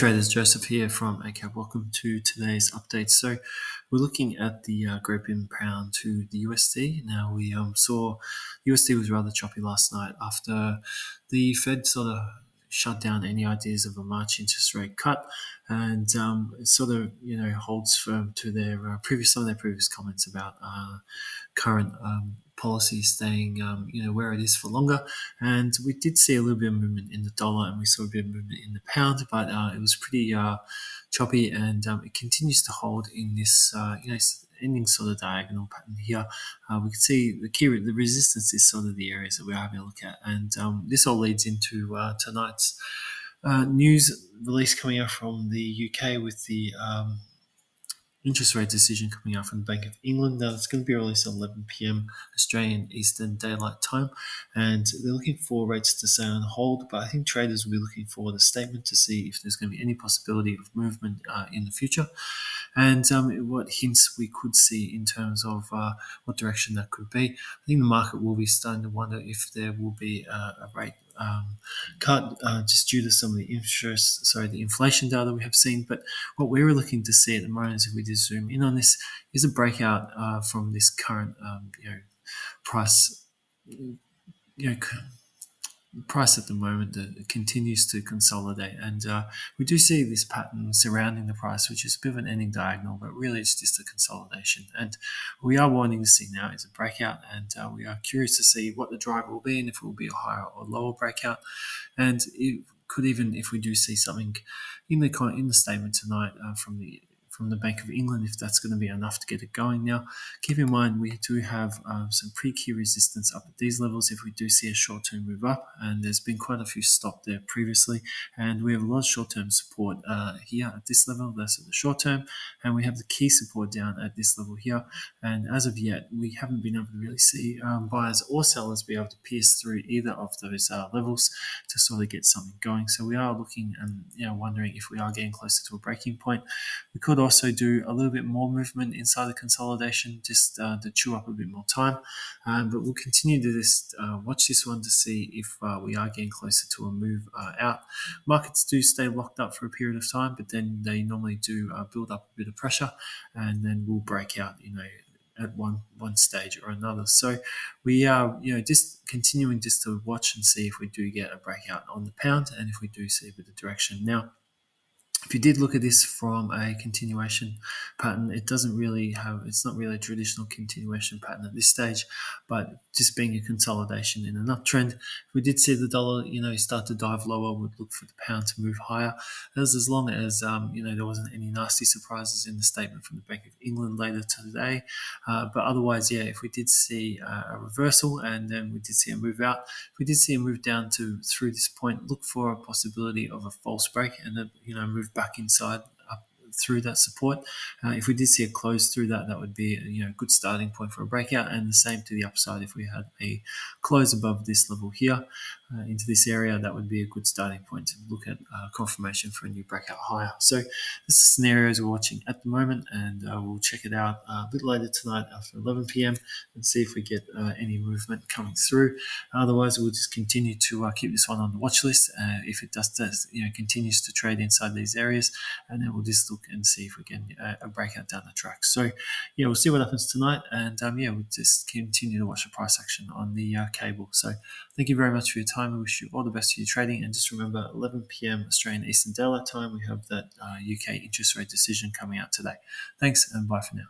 Traders, Joseph here from Eightcap. Welcome to today's update. So we're looking at the Great Britain pound to the USD. Now we saw USD was rather choppy last night after the Fed sort of shut down any ideas of a March interest rate cut, and it sort of holds firm to their some of their previous comments about current policy staying where it is for longer. And we did see a little bit of movement in the dollar, and we saw a bit of movement in the pound, but it was pretty choppy, and it continues to hold in this ending sort of diagonal pattern here. We can see the resistance is sort of the areas that we're having a look at, and this all leads into tonight's news release coming out from the UK with the interest rate decision coming out from the Bank of England. Now, it's going to be released at 11 p.m. Australian Eastern Daylight Time, and they're looking for rates to stay on hold, but I think traders will be looking for the statement to see if there's going to be any possibility of movement in the future, and what hints we could see in terms of what direction that could be. I think the market will be starting to wonder if there will be a rate cut just due to some of the inflation data we have seen. But what we were looking to see at the moment is, if we just zoom in on this, is a breakout from this current price. Price at the moment that continues to consolidate, and we do see this pattern surrounding the price, which is a bit of an ending diagonal, but really it's just a consolidation. And what we are wanting to see now is a breakout, and we are curious to see what the driver will be and if it will be a higher or lower breakout. And it could, even if we do see something in the statement tonight from the Bank of England, if that's going to be enough to get it going. Now, keep in mind we do have some pre-key resistance up at these levels if we do see a short-term move up, and there's been quite a few stopped there previously, and we have a lot of short-term support here at this level. That's at the short term, and we have the key support down at this level here, and as of yet we haven't been able to really see buyers or sellers be able to pierce through either of those levels to sort of get something going. So we are looking and wondering if we are getting closer to a breaking point. We could also do a little bit more movement inside the consolidation, just to chew up a bit more time. But we'll continue to just watch this one to see if we are getting closer to a move out. Markets do stay locked up for a period of time, but then they normally do build up a bit of pressure, and then we'll break out, at one stage or another. So we are, just continuing just to watch and see if we do get a breakout on the pound, and if we do see a bit of direction. Now, if you did look at this from a continuation pattern, it's not really a traditional continuation pattern at this stage, but just being a consolidation in an uptrend. If we did see the dollar, start to dive lower, we'd look for the pound to move higher, as long as, there wasn't any nasty surprises in the statement from the Bank of England later today. But otherwise, if we did see a reversal and then we did see a move out, if we did see a move down through this point, look for a possibility of a false break and then, move back inside up through that support. If we did see a close through that, that would be a good starting point for a breakout, and the same to the upside. If we had a close above this level here into this area, that would be a good starting point to look at confirmation for a new breakout higher. So this is the scenarios we're watching at the moment, and we'll check it out a bit later tonight after 11 p.m. and see if we get any movement coming through. Otherwise, we'll just continue to keep this one on the watch list. If it does continues to trade inside these areas, and then we'll just look and see if we get a breakout down the track. So we'll see what happens tonight, and we'll just continue to watch the price action on the cable. So thank you very much for your time. I wish you all the best for your trading, and just remember, 11 p.m. Australian Eastern Daylight Time, we have that UK interest rate decision coming out today. Thanks, and bye for now.